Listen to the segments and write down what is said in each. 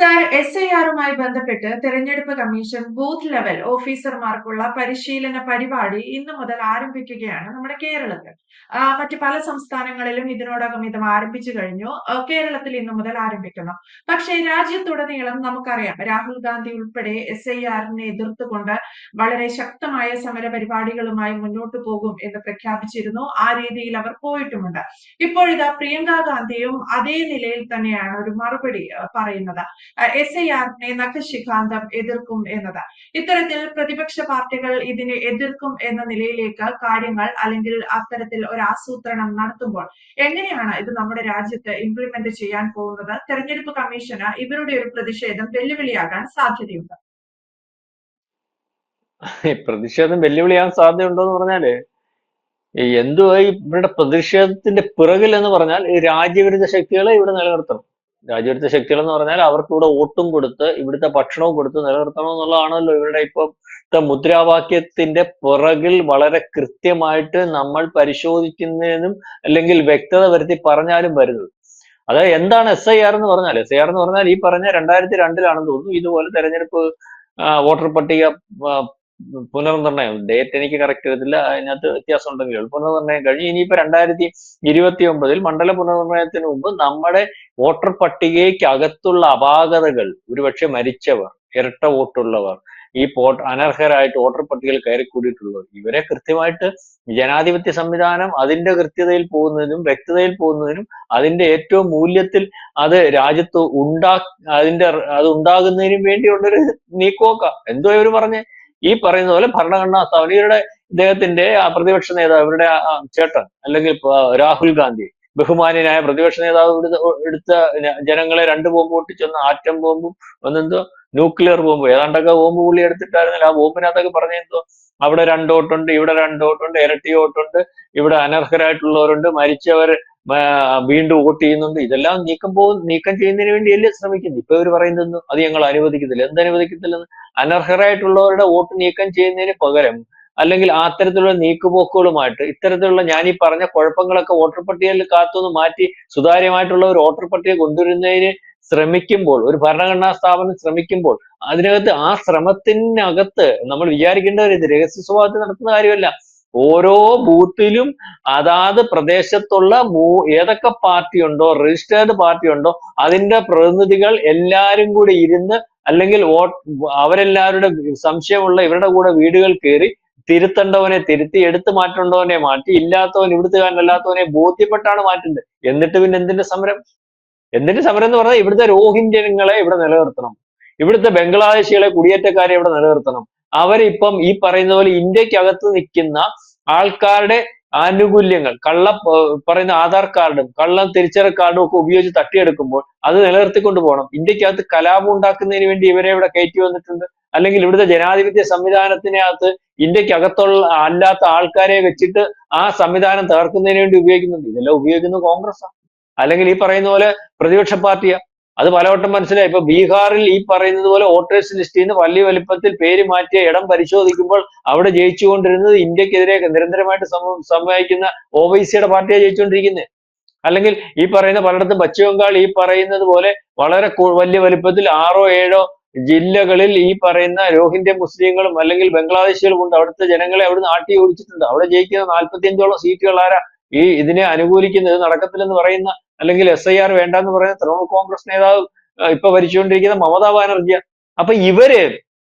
Sir, എസ്ഐആറുമായി ബന്ധപ്പെട്ട് തെരഞ്ഞെടുപ്പ് commission booth level ഓഫീസർമാർക്കുള്ള പരിശീലന പരിപാടി ഇന്നു മുതൽ ആരംഭിക്കുകയാണ് നമ്മുടെ കേരളത്തിൽ. മറ്റ് പല സംസ്ഥാനങ്ങളിലും ഇതിനോടകം ഇത് ആരംഭിച്ചു കഴിഞ്ഞു. കേരളത്തിൽ ഇന്നു മുതൽ ആരംഭിക്കുന്നു. പക്ഷേ രാജ്യത്തുടനീളം നമുക്കറിയാം, രാഹുൽ ഗാന്ധി ഉൾപ്പെടെ എസ്ഐആറിനെ എതിർത്തുകൊണ്ട് വളരെ ശക്തമായ സമര പരിപാടികളുമായി മുന്നോട്ട് പോകും എന്ന് പ്രഖ്യാപിച്ചിരുന്നു. ആ രീതിയിൽ അവർ പോയിട്ടുമുണ്ട്. ഇപ്പോഴിതാ പ്രിയങ്ക ഗാന്ധിയും അതേ നിലയിൽ തന്നെയാണ് ഒരു മറുപടി പറയുന്നത്. എസ്ഐആറിനെ നഖശിഖാന്തം എതിർക്കും എന്നത്. ഇത്തരത്തിൽ പ്രതിപക്ഷ പാർട്ടികൾ ഇതിനെ എതിർക്കും എന്ന നിലയിലേക്ക് കാര്യങ്ങൾ അല്ലെങ്കിൽ അത്തരത്തിൽ ഒരു ആസൂത്രണം നടത്തുമ്പോൾ എങ്ങനെയാണ് ഇത് നമ്മുടെ രാജ്യത്ത് ഇംപ്ലിമെന്റ് ചെയ്യാൻ പോകുന്നത്? തെരഞ്ഞെടുപ്പ് കമ്മീഷന് ഇവരുടെ ഒരു പ്രതിഷേധം വെല്ലുവിളിയാകാൻ സാധ്യതയുണ്ട്. പ്രതിഷേധം വെല്ലുവിളിയാൻ സാധ്യതയുണ്ടോ എന്ന് പറഞ്ഞാല് എന്തുവായി ഇവരുടെ പ്രതിഷേധത്തിന്റെ പിറകിൽ എന്ന് പറഞ്ഞാൽ ഈ രാജ്യവിരുദ്ധ ശക്തികളെ ഇവിടെ നിലനിർത്തണം. രാജ്യവിരുദ്ധ ശക്തികൾ എന്ന് പറഞ്ഞാൽ അവർക്ക് ഇവിടെ വോട്ടും കൊടുത്ത് ഇവിടുത്തെ ഭക്ഷണവും കൊടുത്ത് നിലനിർത്തണം എന്നുള്ളതാണല്ലോ ഇവരുടെ ഇപ്പോഴത്തെ മുദ്രാവാക്യത്തിന്റെ പിറകിൽ വളരെ കൃത്യമായിട്ട് നമ്മൾ പരിശോധിക്കുന്നതിനും അല്ലെങ്കിൽ വ്യക്തത വരുത്തി പറഞ്ഞാലും വരുന്നത്. അതായത് എന്താണ് SIR എന്ന് പറഞ്ഞാൽ? SIR എന്ന് പറഞ്ഞാൽ ഈ പറഞ്ഞ 2002 തോന്നുന്നു ഇതുപോലെ തെരഞ്ഞെടുപ്പ് വോട്ടർ പട്ടിക പുനർനിർണയം, ഡേറ്റ് എനിക്ക് കറക്റ്റ് ചെയ്തില്ല, അതിനകത്ത് വ്യത്യാസം ഉണ്ടെങ്കിലും പുനർനിർണയം കഴിഞ്ഞ് ഇനിയിപ്പോ 2029 മണ്ഡല പുനർനിർണയത്തിന് മുമ്പ് നമ്മുടെ വോട്ടർ പട്ടികയ്ക്കകത്തുള്ള അപാകതകൾ, ഒരുപക്ഷെ മരിച്ചവർ, ഇരട്ട വോട്ടുള്ളവർ, ഈ അനർഹരായിട്ട് വോട്ടർ പട്ടികയിൽ കയറി കൂടിയിട്ടുള്ളവർ, ഇവരെ കൃത്യമായിട്ട് ജനാധിപത്യ സംവിധാനം അതിന്റെ കൃത്യതയിൽ പോകുന്നതിനും വ്യക്തതയിൽ പോകുന്നതിനും അതിന്റെ ഏറ്റവും മൂല്യത്തിൽ അത് രാജ്യത്ത് അത് ഉണ്ടാകുന്നതിനും വേണ്ടിയുള്ളൊരു നീക്കുപോക്ക. എന്തോ ഇവർ പറഞ്ഞേ, ഈ പറയുന്ന പോലെ ഭരണഘടനാ സ്ഥാപനം ഇവരുടെ ഇദ്ദേഹത്തിന്റെ പ്രതിപക്ഷ നേതാവ്, ഇവരുടെ ചേട്ടൻ അല്ലെങ്കിൽ രാഹുൽ ഗാന്ധി, ബഹുമാന്യനായ പ്രതിപക്ഷ നേതാവ് എടുത്ത ജനങ്ങളെ 2 ബോംബ് പൊട്ടിച്ചെന്ന്, ആറ്റം ബോംബും ഒന്നെന്തോ ന്യൂക്ലിയർ ബോംബ്, ഏതാണ്ടൊക്കെ ബോംബ് പുള്ളി എടുത്തിട്ടായിരുന്നില്ല. ആ ബോംബിനകത്തൊക്കെ പറഞ്ഞെന്തോ അവിടെ 2 വോട്ടുണ്ട്, ഇവിടെ 2 വോട്ടുണ്ട്, ഇരട്ടി വോട്ടുണ്ട്, ഇവിടെ അനർഹരായിട്ടുള്ളവരുണ്ട്, മരിച്ചവർ വീണ്ടും വോട്ട് ചെയ്യുന്നുണ്ട്. ഇതെല്ലാം നീക്കം ചെയ്യുന്നതിന് വേണ്ടിയല്ലേ ശ്രമിക്കുന്നത്. ഇപ്പൊ ഇവർ പറയുന്നത് അത് ഞങ്ങൾ അനുവദിക്കത്തില്ല. എന്തനുവദിക്കത്തില്ലെന്ന്? അനർഹരായിട്ടുള്ളവരുടെ വോട്ട് നീക്കം ചെയ്യുന്നതിന് പകരം അല്ലെങ്കിൽ അത്തരത്തിലുള്ള നീക്കുപോക്കുകളുമായിട്ട് ഇത്തരത്തിലുള്ള ഞാൻ ഈ പറഞ്ഞ കുഴപ്പങ്ങളൊക്കെ വോട്ടർ പട്ടികയിൽ കാത്തുനിന്ന് മാറ്റി സുതാര്യമായിട്ടുള്ള ഒരു വോട്ടർ പട്ടിക കൊണ്ടുവരുന്നതിന് ശ്രമിക്കുമ്പോൾ, ഒരു ഭരണഘടനാ സ്ഥാപനം ശ്രമിക്കുമ്പോൾ, അതിനകത്ത് ആ ശ്രമത്തിനകത്ത് നമ്മൾ വിചാരിക്കേണ്ടത് ഇത് രഹസ്യ സ്വഭാവത്തിൽ നടത്തുന്ന കാര്യമല്ല. ഓരോ ബൂത്തിലും അതാത് പ്രദേശത്തുള്ള ഏതൊക്കെ പാർട്ടി ഉണ്ടോ, രജിസ്റ്റേർഡ് പാർട്ടി ഉണ്ടോ, അതിന്റെ പ്രതിനിധികൾ എല്ലാരും കൂടി ഇരുന്ന് അല്ലെങ്കിൽ അവരെല്ലാവരുടെ സംശയമുള്ള ഇവരുടെ കൂടെ വീടുകൾ കയറി തിരുത്തേണ്ടവനെ തിരുത്തി, എടുത്തു മാറ്റേണ്ടവനെ മാറ്റി, ഇല്ലാത്തവൻ ഇവിടുത്തുകാരനല്ലാത്തവനെ ബോധ്യപ്പെട്ടാണ് മാറ്റുന്നത്. എന്നിട്ട് പിന്നെ എന്തിന്റെ സമരം? എന്തിന്റെ സമരം എന്ന് പറഞ്ഞാൽ ഇവിടുത്തെ രോഹിംഗ്യങ്ങളെ ഇവിടെ നിലനിർത്തണം, ഇവിടുത്തെ ബംഗ്ലാദേശികളെ, കുടിയേറ്റക്കാരെ ഇവിടെ നിലനിർത്തണം. അവരിപ്പം ഈ പറയുന്ന പോലെ ഇന്ത്യക്കകത്ത് നിൽക്കുന്ന ആൾക്കാരുടെ ആനുകൂല്യങ്ങൾ പറയുന്ന ആധാർ കാർഡും കള്ളം തിരിച്ചറിയൽ കാർഡും ഒക്കെ ഉപയോഗിച്ച് തട്ടിയെടുക്കുമ്പോൾ അത് നിലനിർത്തിക്കൊണ്ട് പോകണം. ഇന്ത്യക്കകത്ത് കലാപം ഉണ്ടാക്കുന്നതിന് വേണ്ടി ഇവരെ ഇവിടെ കയറ്റി വന്നിട്ടുണ്ട്. അല്ലെങ്കിൽ ഇവിടുത്തെ ജനാധിപത്യ സംവിധാനത്തിനകത്ത് ഇന്ത്യക്കകത്തുള്ള അല്ലാത്ത ആൾക്കാരെ വെച്ചിട്ട് ആ സംവിധാനം തകർക്കുന്നതിന് വേണ്ടി ഉപയോഗിക്കുന്നുണ്ട്. ഇതെല്ലാം ഉപയോഗിക്കുന്നത് കോൺഗ്രസ്സാണ്, അല്ലെങ്കിൽ ഈ പറയുന്ന പോലെ പ്രതിപക്ഷ പാർട്ടിയാ. അത് പലവട്ടം മനസ്സിലായി. ഇപ്പൊ ബീഹാറിൽ ഈ പറയുന്നത് പോലെ വോട്ടേഴ്സ് ലിസ്റ്റിൽ നിന്ന് വലിയ വലിപ്പത്തിൽ പേര് മാറ്റിയ ഇടം പരിശോധിക്കുമ്പോൾ അവിടെ ജയിച്ചുകൊണ്ടിരുന്നത് ഇന്ത്യക്കെതിരെ നിരന്തരമായിട്ട് സംവഹിക്കുന്ന OWൈസിയുടെ പാർട്ടിയാണ് ജയിച്ചുകൊണ്ടിരിക്കുന്നത്. അല്ലെങ്കിൽ ഈ പറയുന്ന പലയിടത്തും പശ്ചിമ ബംഗാൾ ഈ പറയുന്നത് പോലെ വളരെ വലിയ വലിപ്പത്തിൽ 6ഓ 7ഓ ജില്ലകളിൽ ഈ പറയുന്ന രോഹിംഗ്യ മുസ്ലിങ്ങളും അല്ലെങ്കിൽ ബംഗ്ലാദേശികളും ഉണ്ട്. അവിടുത്തെ ജനങ്ങളെ അവിടുന്ന് ആട്ടി ഓടിച്ചിട്ടുണ്ട്. അവിടെ ജയിക്കുന്ന 45ഓളം സീറ്റുകൾ ആരാ? ഇതിനെ അനുകൂലിക്കുന്നത്, നടക്കത്തില്ലെന്ന് പറയുന്ന അല്ലെങ്കിൽ SIR വേണ്ടെന്ന് പറയുന്ന തൃണമൂൽ കോൺഗ്രസ് നേതാവ് ഇപ്പൊ ഭരിച്ചുകൊണ്ടിരിക്കുന്ന മമതാ ബാനർജിയാണ്. അപ്പൊ ഇവര്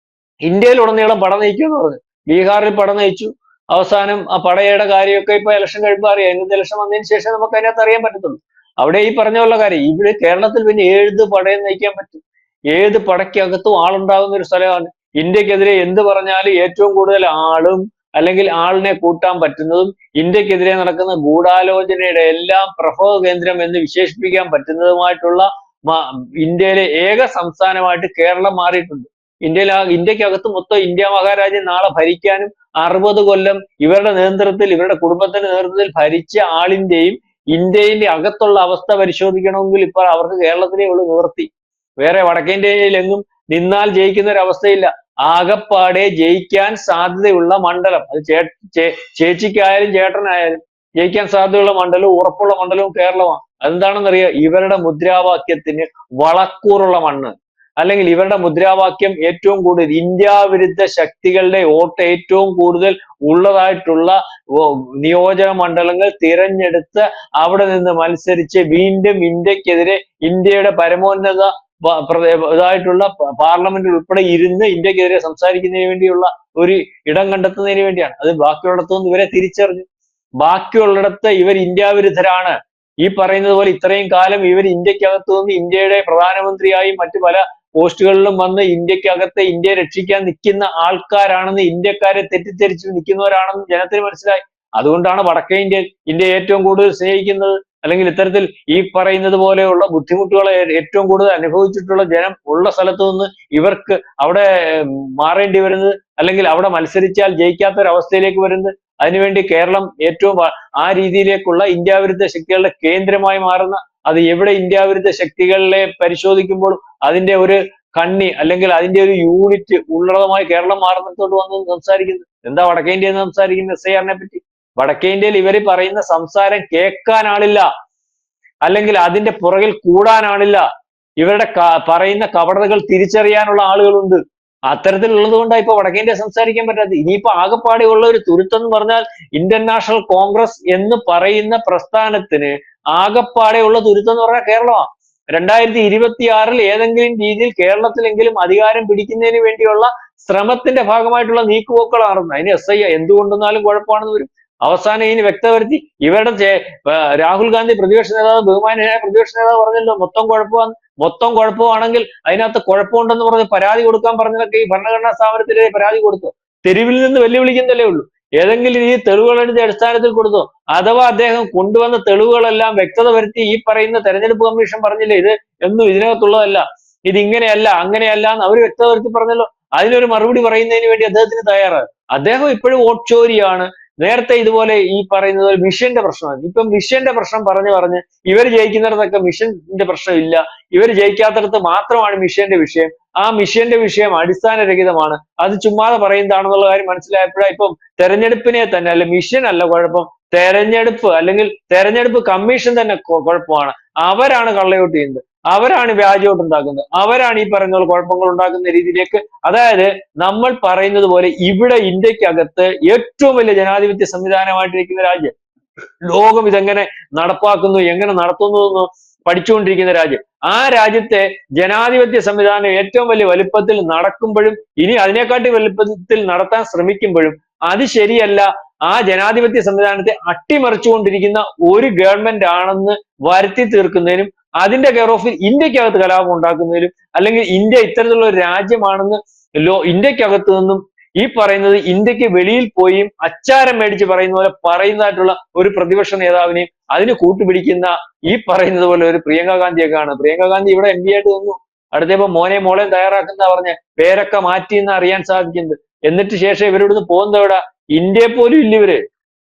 ഇന്ത്യയിലുടനീളം പട നയിക്കുമെന്ന് പറഞ്ഞു. ബീഹാറിൽ പട നയിച്ചു. അവസാനം ആ പടയുടെ കാര്യമൊക്കെ ഇപ്പൊ ഇലക്ഷൻ കഴിയുമ്പോൾ അറിയാം. ഇന്നത്തെ ഇലക്ഷൻ വന്നതിന് ശേഷം നമുക്ക് അതിനകത്ത് അറിയാൻ പറ്റത്തുള്ളൂ. അവിടെ ഈ പറഞ്ഞുള്ള കാര്യം, ഇവിടെ കേരളത്തിൽ പിന്നെ ഏത് പടയും നയിക്കാൻ പറ്റും? ഏത് പടയ്ക്കകത്തും ആളുണ്ടാകുന്ന ഒരു സ്ഥലമാണ്. ഇന്ത്യക്കെതിരെ എന്ത് പറഞ്ഞാലും ഏറ്റവും കൂടുതൽ ആളും അല്ലെങ്കിൽ ആളിനെ കൂട്ടാൻ പറ്റുന്നതും ഇന്ത്യക്കെതിരെ നടക്കുന്ന ഗൂഢാലോചനയുടെ എല്ലാം പ്രഭവ കേന്ദ്രം എന്ന് വിശേഷിപ്പിക്കാൻ പറ്റുന്നതുമായിട്ടുള്ള ഇന്ത്യയിലെ ഏക സംസ്ഥാനമായിട്ട് കേരളം മാറിയിട്ടുണ്ട്. ഇന്ത്യക്കകത്ത് മൊത്തം ഇന്ത്യ മഹാരാജ്യം നാളെ ഭരിക്കാനും 60 കൊല്ലം ഇവരുടെ നേതൃത്വത്തിൽ, ഇവരുടെ കുടുംബത്തിന്റെ നേതൃത്വത്തിൽ ഭരിച്ച ആളിന്റെയും ഇന്ത്യയുടെ അകത്തുള്ള അവസ്ഥ പരിശോധിക്കണമെങ്കിൽ ഇപ്പോൾ അവർക്ക് കേരളത്തിലേ ഉള്ളൂ നിവൃത്തി. വേറെ വടക്കേന്ത്യയിലെങ്ങും നിന്നാൽ ജയിക്കുന്ന ഒരു അവസ്ഥയില്ല. ആകപ്പാടെ ജയിക്കാൻ സാധ്യതയുള്ള മണ്ഡലം, അത് ചേച്ചിക്കായാലും ചേട്ടനായാലും ജയിക്കാൻ സാധ്യതയുള്ള മണ്ഡലവും ഉറപ്പുള്ള മണ്ഡലവും കേരളമാണ്. അതെന്താണെന്നറിയാം? ഇവരുടെ മുദ്രാവാക്യത്തിന് വളക്കൂറുള്ള മണ്ണ്. അല്ലെങ്കിൽ ഇവരുടെ മുദ്രാവാക്യം ഏറ്റവും കൂടുതൽ ഇന്ത്യ വിരുദ്ധ ശക്തികളുടെ വോട്ട് ഏറ്റവും കൂടുതൽ ഉള്ളതായിട്ടുള്ള നിയോജക മണ്ഡലങ്ങൾ തിരഞ്ഞെടുത്ത് അവിടെ നിന്ന് മത്സരിച്ച് വീണ്ടും ഇന്ത്യക്കെതിരെ ഇന്ത്യയുടെ പരമോന്നത ഇതായിട്ടുള്ള പാർലമെന്റിൽ ഉൾപ്പെടെ ഇരുന്ന് ഇന്ത്യക്കെതിരെ സംസാരിക്കുന്നതിന് വേണ്ടിയുള്ള ഒരു ഇടം കണ്ടെത്തുന്നതിന് വേണ്ടിയാണ്. അത് ബാക്കിയുള്ളിടത്തുനിന്ന് ഇവരെ തിരിച്ചറിഞ്ഞു. ബാക്കിയുള്ളിടത്ത് ഇവർ ഇന്ത്യ വിരുദ്ധരാണ്. ഈ പറയുന്നത് പോലെ ഇത്രയും കാലം ഇവർ ഇന്ത്യക്കകത്ത് നിന്ന് ഇന്ത്യയുടെ പ്രധാനമന്ത്രിയായും മറ്റു പല പോസ്റ്റുകളിലും വന്ന് ഇന്ത്യക്കകത്ത് ഇന്ത്യയെ രക്ഷിക്കാൻ നിൽക്കുന്ന ആൾക്കാരാണെന്ന്, ഇന്ത്യക്കാരെ തെറ്റിദ്ധരിച്ച് നിൽക്കുന്നവരാണെന്ന് ജനത്തിന് മനസ്സിലായി. അതുകൊണ്ടാണ് വടക്കേ ഇന്ത്യ ഏറ്റവും കൂടുതൽ സ്നേഹിക്കുന്നത്. അല്ലെങ്കിൽ ഇത്തരത്തിൽ ഈ പറയുന്നത് പോലെയുള്ള ബുദ്ധിമുട്ടുകളെ ഏറ്റവും കൂടുതൽ അനുഭവിച്ചിട്ടുള്ള ജനം ഉള്ള സ്ഥലത്തു നിന്ന് ഇവർക്ക് അവിടെ മാറേണ്ടി വരുന്നത്, അല്ലെങ്കിൽ അവിടെ മത്സരിച്ചാൽ ജയിക്കാത്ത ഒരു അവസ്ഥയിലേക്ക് വരുന്നത്. അതിനുവേണ്ടി കേരളം ഏറ്റവും ആ രീതിയിലേക്കുള്ള ഇന്ത്യ വിരുദ്ധ ശക്തികളുടെ കേന്ദ്രമായി മാറുന്ന, അത് എവിടെ ഇന്ത്യ വിരുദ്ധ ശക്തികളെ പരിശോധിക്കുമ്പോൾ അതിന്റെ ഒരു കണ്ണി അല്ലെങ്കിൽ അതിന്റെ ഒരു യൂണിറ്റ് ഉള്ളതുമായി കേരളം മാറുന്നിടത്തോട്ട് വന്ന് സംസാരിക്കുന്നത്. എന്താ വടക്കേ ഇന്ത്യയിൽ നിന്ന് സംസാരിക്കുന്നത് SIR പറ്റി? വടക്കേ ഇന്ത്യയിൽ ഇവര് പറയുന്ന സംസാരം കേൾക്കാൻ ആളില്ല, അല്ലെങ്കിൽ അതിന്റെ പുറകിൽ കൂടാൻ ആളില്ല. ഇവരുടെ പറയുന്ന കപടതകൾ തിരിച്ചറിയാനുള്ള ആളുകളുണ്ട്. അത്തരത്തിലുള്ളത് കൊണ്ടാണ് ഇപ്പൊ വടക്കേ ഇന്ത്യ സംസാരിക്കാൻ പറ്റാത്തത്. ഇനിയിപ്പോ ആകെപ്പാടെ ഉള്ള ഒരു തുരുത്തം എന്ന് പറഞ്ഞാൽ ഇന്ത്യൻ നാഷണൽ കോൺഗ്രസ് എന്ന് പറയുന്ന പ്രസ്ഥാനത്തിന് ആകെപ്പാടെ ഉള്ള തുരുത്തം എന്ന് പറഞ്ഞാൽ കേരളമാണ്. 2026 ഏതെങ്കിലും രീതിയിൽ കേരളത്തിലെങ്കിലും അധികാരം പിടിക്കുന്നതിന് വേണ്ടിയുള്ള ശ്രമത്തിന്റെ ഭാഗമായിട്ടുള്ള നീക്കുപോക്കുകളാണ്. അതിന് SI എന്തുകൊണ്ടെന്നാലും കുഴപ്പമാണെന്ന് വരും. അവസാനം ഇതിന് വ്യക്തത വരുത്തി. ഇവരുടെ രാഹുൽ ഗാന്ധി പ്രതിപക്ഷ നേതാവ്, ബഹുമാനായ പ്രതിപക്ഷ നേതാവ് പറഞ്ഞല്ലോ മൊത്തം കുഴപ്പമാണ്. മൊത്തം കുഴപ്പമാണെങ്കിൽ അതിനകത്ത് കുഴപ്പമുണ്ടെന്ന് പറഞ്ഞ് പരാതി കൊടുക്കാൻ പറഞ്ഞതൊക്കെ ഈ ഭരണഘടനാ സ്ഥാപനത്തിനെതിരെ പരാതി കൊടുത്തു. തെരുവിൽ നിന്ന് വെല്ലുവിളിക്കുന്നതല്ലേ ഉള്ളൂ. ഏതെങ്കിലും ഈ തെളിവുകളുടെ അടിസ്ഥാനത്തിൽ കൊടുത്തു. അഥവാ അദ്ദേഹം കൊണ്ടുവന്ന തെളിവുകളെല്ലാം വ്യക്തത വരുത്തി ഈ പറയുന്ന തെരഞ്ഞെടുപ്പ് കമ്മീഷൻ പറഞ്ഞില്ലേ ഇത് എന്നും ഇതിനകത്തുള്ളതല്ല, ഇത് ഇങ്ങനെയല്ല അങ്ങനെയല്ല എന്ന് അവർ വ്യക്തത വരുത്തി പറഞ്ഞല്ലോ. അതിനൊരു മറുപടി പറയുന്നതിന് വേണ്ടി അദ്ദേഹത്തിന് തയ്യാറാണ്. അദ്ദേഹം ഇപ്പോഴും വോട്ട് ചോരിയാണ്. നേരത്തെ ഇതുപോലെ ഈ പറയുന്നത് മിഷന്റെ പ്രശ്നമാണ്. ഇപ്പം മിഷന്റെ പ്രശ്നം പറഞ്ഞ് ഇവർ ജയിക്കുന്നിടത്തൊക്കെ മിഷന്റെ പ്രശ്നമില്ല, ഇവർ ജയിക്കാത്തിടത്ത് മാത്രമാണ് മിഷന്റെ വിഷയം. ആ മിഷന്റെ വിഷയം അടിസ്ഥാനരഹിതമാണ്, അത് ചുമ്മാതെ പറയുന്നതാണെന്നുള്ള കാര്യം മനസ്സിലായപ്പോഴാണ് ഇപ്പം തെരഞ്ഞെടുപ്പിനെ തന്നെ അല്ല, മിഷൻ അല്ല കുഴപ്പം, തെരഞ്ഞെടുപ്പ് അല്ലെങ്കിൽ തെരഞ്ഞെടുപ്പ് കമ്മീഷൻ തന്നെ കുഴപ്പമാണ്. അവരാണ് കള്ളവോട്ട് ചെയ്യുന്നത്, അവരാണ് വ്യാജവോട്ട് ഉണ്ടാക്കുന്നത്, അവരാണ് ഈ പറയുന്ന കുഴപ്പങ്ങൾ ഉണ്ടാക്കുന്ന രീതിയിലേക്ക്. അതായത് നമ്മൾ പറയുന്നത് പോലെ ഇവിടെ ഇന്ത്യക്കകത്ത് ഏറ്റവും വലിയ ജനാധിപത്യ സംവിധാനമായിട്ടിരിക്കുന്ന രാജ്യം, ലോകം ഇതെങ്ങനെ നടപ്പാക്കുന്നു എങ്ങനെ നടത്തുന്നു എന്ന് പഠിച്ചുകൊണ്ടിരിക്കുന്ന രാജ്യം, ആ രാജ്യത്തെ ജനാധിപത്യ സംവിധാനം ഏറ്റവും വലിയ വലുപ്പത്തിൽ നടക്കുമ്പോഴും ഇനി അതിനെക്കാട്ടി വലുപ്പത്തിൽ നടത്താൻ ശ്രമിക്കുമ്പോഴും അത് ശരിയല്ല, ആ ജനാധിപത്യ സംവിധാനത്തെ അട്ടിമറിച്ചുകൊണ്ടിരിക്കുന്ന ഒരു ഗവൺമെന്റ് ആണെന്ന് വരുത്തി തീർക്കുന്നതിനും അതിന്റെ കെയർ ഓഫിൽ ഇന്ത്യക്കകത്ത് കലാപം ഉണ്ടാക്കുന്നതിലും, അല്ലെങ്കിൽ ഇന്ത്യ ഇത്തരത്തിലുള്ള ഒരു രാജ്യമാണെന്ന് ഇന്ത്യക്കകത്ത് നിന്നും ഈ പറയുന്നത് ഇന്ത്യക്ക് വെളിയിൽ പോയും അച്ചാരം മേടിച്ച് പറയുന്ന പോലെ പറയുന്നതായിട്ടുള്ള ഒരു പ്രതിപക്ഷ നേതാവിനെയും അതിന് കൂട്ടുപിടിക്കുന്ന ഈ പറയുന്നത് പോലെ ഒരു പ്രിയങ്ക ഗാന്ധിയൊക്കെ ആണ്. പ്രിയങ്ക ഗാന്ധി ഇവിടെ MP ആയിട്ട് വന്നു, അടുത്തപ്പോ മോളെയും തയ്യാറാക്കുന്ന പറഞ്ഞ പേരൊക്കെ മാറ്റി എന്ന് അറിയാൻ സാധിക്കുന്നത്. എന്നിട്ട് ശേഷം ഇവരിവിടുന്ന് പോകുന്നത് എവിടെ? ഇന്ത്യയെ പോലും ഇല്ല ഇവര്.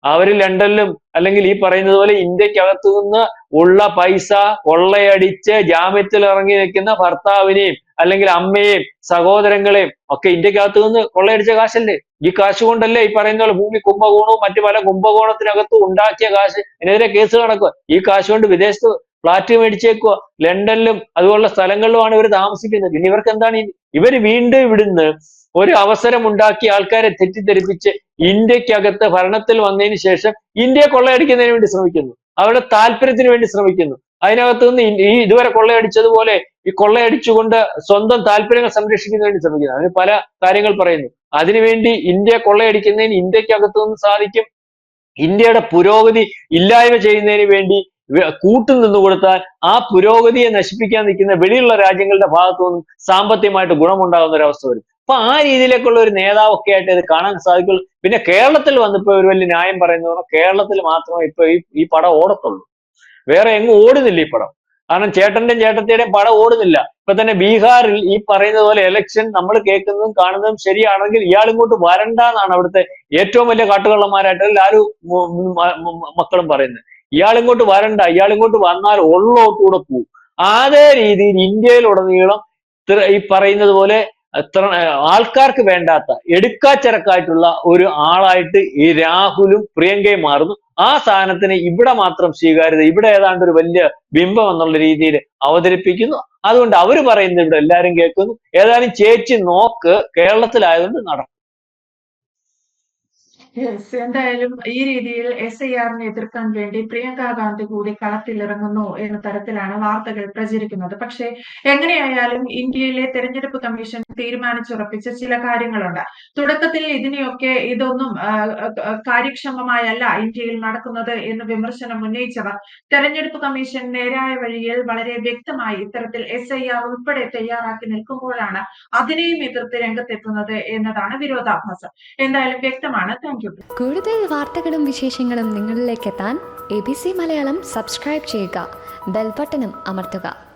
അവര് ലണ്ടനിലും അല്ലെങ്കിൽ ഈ പറയുന്നത് പോലെ ഇന്ത്യക്കകത്തു നിന്ന് ഉള്ള പൈസ കൊള്ളയടിച്ച് ജാമ്യത്തിൽ ഇറങ്ങി നിൽക്കുന്ന ഭർത്താവിനെയും അല്ലെങ്കിൽ അമ്മയെയും സഹോദരങ്ങളെയും ഒക്കെ ഇന്ത്യക്കകത്തു നിന്ന് കൊള്ളയടിച്ച കാശല്ലേ? ഈ കാശ് കൊണ്ടല്ലേ ഈ പറയുന്ന പോലെ ഭൂമി കുംഭകോണവും മറ്റു പല കുംഭകോണത്തിനകത്ത് ഉണ്ടാക്കിയ കാശ്, ഇതിനെതിരെ കേസ് നടക്കുക. ഈ കാശ് കൊണ്ട് വിദേശത്ത് ഫ്ലാറ്റ് മേടിച്ചേക്കുക, ലണ്ടനിലും അതുപോലുള്ള സ്ഥലങ്ങളിലുമാണ് ഇവർ താമസിക്കുന്നത്. പിന്നെ ഇവർക്ക് എന്താണ്? ഇവര് വീണ്ടും ഇവിടുന്ന് ഒരു അവസരം ഉണ്ടാക്കി ആൾക്കാരെ തെറ്റിദ്ധരിപ്പിച്ച് ഇന്ത്യക്കകത്ത് ഭരണത്തിൽ വന്നതിന് ശേഷം ഇന്ത്യയെ കൊള്ളയടിക്കുന്നതിന് വേണ്ടി ശ്രമിക്കുന്നു, അവരുടെ താല്പര്യത്തിന് വേണ്ടി ശ്രമിക്കുന്നു. അതിനകത്ത് നിന്ന് ഈ ഇതുവരെ കൊള്ളയടിച്ചതുപോലെ ഈ കൊള്ളയടിച്ചുകൊണ്ട് സ്വന്തം താല്പര്യങ്ങൾ സംരക്ഷിക്കുന്നതിന് വേണ്ടി ശ്രമിക്കുന്നു. അതിന് പല കാര്യങ്ങൾ പറയുന്നു. അതിനുവേണ്ടി ഇന്ത്യ കൊള്ളയടിക്കുന്നതിന് ഇന്ത്യക്കകത്ത് നിന്ന് സാധിക്കും. ഇന്ത്യയുടെ പുരോഗതി ഇല്ലായ്മ ചെയ്യുന്നതിന് വേണ്ടി കൂട്ടുനിന്നു കൊടുത്താൽ ആ പുരോഗതിയെ നശിപ്പിക്കാൻ നിൽക്കുന്ന വെളിയുള്ള രാജ്യങ്ങളുടെ ഭാഗത്തു നിന്നും സാമ്പത്തികമായിട്ട് ഗുണമുണ്ടാകുന്ന ഒരു അവസ്ഥ വരും. അപ്പൊ ആ രീതിയിലേക്കുള്ള ഒരു നേതാവൊക്കെ ആയിട്ട് ഇത് കാണാൻ സാധിക്കുള്ളൂ. പിന്നെ കേരളത്തിൽ വന്നിപ്പോ ഒരു വലിയ ന്യായം പറയുന്നത് കേരളത്തിൽ മാത്രമേ ഇപ്പൊ ഈ പടം ഓടത്തുള്ളൂ, വേറെ എങ്ങും ഓടുന്നില്ല ഈ പടം. കാരണം ചേട്ടന്റെയും ചേട്ടത്തിയുടെയും പടം ഓടുന്നില്ല. ഇപ്പൊ തന്നെ ബീഹാറിൽ ഈ പറയുന്നത് പോലെ ഇലക്ഷൻ നമ്മൾ കേൾക്കുന്നതും കാണുന്നതും ശരിയാണെങ്കിൽ ഇയാൾ ഇങ്ങോട്ട് വരണ്ട എന്നാണ് അവിടുത്തെ ഏറ്റവും വലിയ കാട്ടുകള്ളന്മാരായിട്ട് ലാലു മക്കളും പറയുന്നത്. ഇയാൾ ഇങ്ങോട്ട് വരണ്ട, ഇയാൾ ഇങ്ങോട്ട് വന്നാൽ ഉള്ളോട്ടുകൂടെ പോവും. അതേ രീതിയിൽ ഇന്ത്യയിലുടനീളം ഈ പറയുന്നത് പോലെ ആൾക്കാർക്ക് വേണ്ടാത്ത എടുക്കാച്ചരക്കായിട്ടുള്ള ഒരു ആളായിട്ട് ഈ രാഹുലും പ്രിയങ്കയും മാറുന്നു. ആ സാധനത്തിന് ഇവിടെ മാത്രം സ്വീകാര്യത, ഇവിടെ ഏതാണ്ട് ഒരു വലിയ ബിംബം എന്നുള്ള രീതിയിൽ അവതരിപ്പിക്കുന്നു. അതുകൊണ്ട് അവര് പറയുന്നത് ഇവിടെ എല്ലാരും കേൾക്കുന്നു. ഏതായാലും ചേച്ചി നോക്ക്, കേരളത്തിലായതുകൊണ്ട് നടക്കും. യെസ്. എന്തായാലും ഈ രീതിയിൽ SIR-നെ എതിർക്കാൻ വേണ്ടി പ്രിയങ്ക ഗാന്ധി കൂടി കളത്തിലിറങ്ങുന്നു എന്ന തരത്തിലാണ് വാർത്തകൾ പ്രചരിക്കുന്നത്. പക്ഷേ എങ്ങനെയായാലും ഇന്ത്യയിലെ തെരഞ്ഞെടുപ്പ് കമ്മീഷൻ തീരുമാനിച്ചുറപ്പിച്ച ചില കാര്യങ്ങളുണ്ട്. തുടക്കത്തിൽ ഇതൊന്നും കാര്യക്ഷമമായല്ല ഇന്ത്യയിൽ നടക്കുന്നത് എന്ന് വിമർശനം ഉന്നയിച്ചവർ തെരഞ്ഞെടുപ്പ് കമ്മീഷൻ നേരായ വഴിയിൽ വളരെ വ്യക്തമായി ഇത്തരത്തിൽ SIR ഉൾപ്പെടെ തയ്യാറാക്കി നിൽക്കുമ്പോഴാണ് അതിനെയും എതിർത്ത് രംഗത്തെത്തുന്നത് എന്നതാണ് വിരോധാഭാസം. എന്തായാലും വ്യക്തമാണ്. Thank you. കൂടുതൽ വാർത്തകളും വിശേഷങ്ങളും നിങ്ങളിലേക്ക് എത്താൻ ABC മലയാളം സബ്സ്ക്രൈബ് ചെയ്യുക, ബെൽ ബട്ടണും അമർത്തുക.